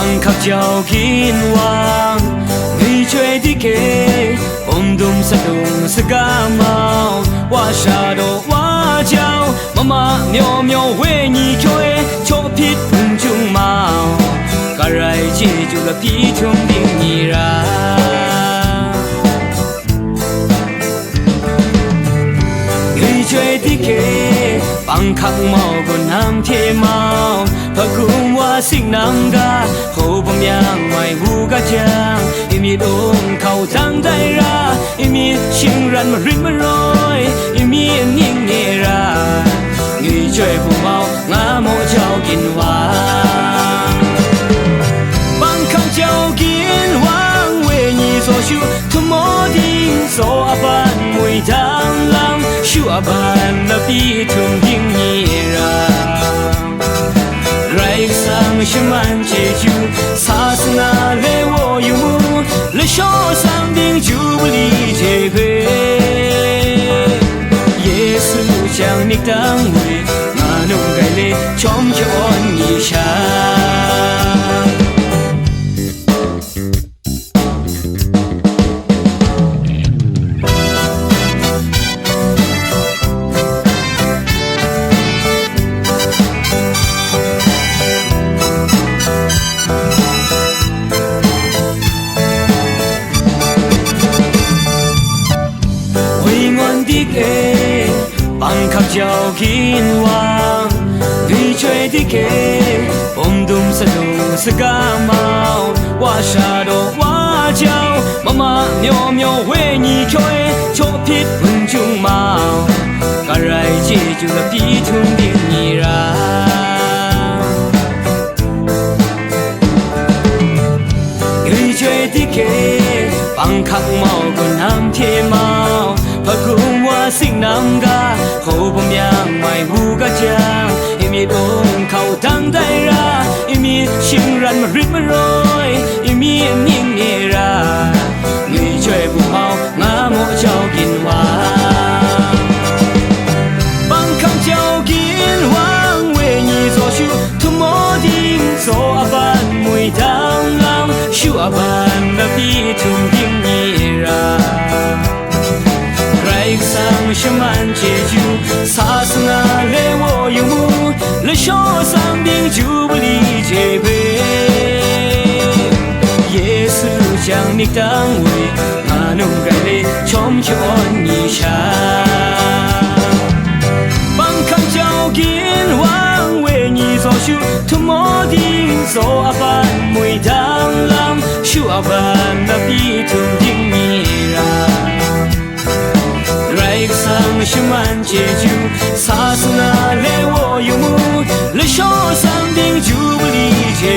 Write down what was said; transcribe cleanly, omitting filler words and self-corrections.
bằng khắc giàu kín hoàng người chơi đi kê ôm đùm sa đùm sa ga mau hoa sa đồ hoa giàu mama miao miao huê nhị chơi cho pít bung chung mau cả rai chỉ chú là pít chung đinh nhị ra người chơi đi kê bằng khắc màu của nam thế mau và cũng hoa sinh nam ga hồ bom yang ngoài vu ga chang imi đông khâu trắng tay ra imi sinh ran mà rít mà rồi imi nghiêng nghe ra người chơi phù mau ngã mộ trao kín hoàng bằng khắc trao kín hoàng quê nhị so siêu thu mô đinh so apan mùi thang lam siêu apan là pi thường đinh nhị ra rai sang shaman jeju sasna le wo yu le sho sang ding jubilee je ve yesu chang nik tang mui ma nong gai le chom chon ni sha bằng khắc giàu kín hoàng người chơi đi kê ôm đùm sa ga mau hoa sa đồ hoa giàu mama miao miao huê nhị chơi cho pít bung chung mau cả rai chỉ chú là pít chung đinh nhị ra người chơi đi kê bằng khắc màu của nam thế mau và cũng hoa sinh nam ga hồ bom yang ngoài vu ga chang imi đông khâu trắng tay ra imi sinh ran mà rít mà rồi imi nghiêng nghe ra người chơi phù mau ngã mộ trao kín hoàng bằng khắc trao kín hoàng quê nhị so siêu thu mô đinh so apan mùi thang lam siêu apan là pi thường đinh nhị ra sang shaman jeju sasna le wo yu le sho sang ding jubilee je ve yesu chang nik tang we ma nong gai le chom chon ni sha bằng khắc trao kín hoàng we nhị so shu thu mô ding so apan mùi thang lam shu apan na pi thường ding ni ra sang shaman jeju sasna le wo yu le sho sang ding jubilee je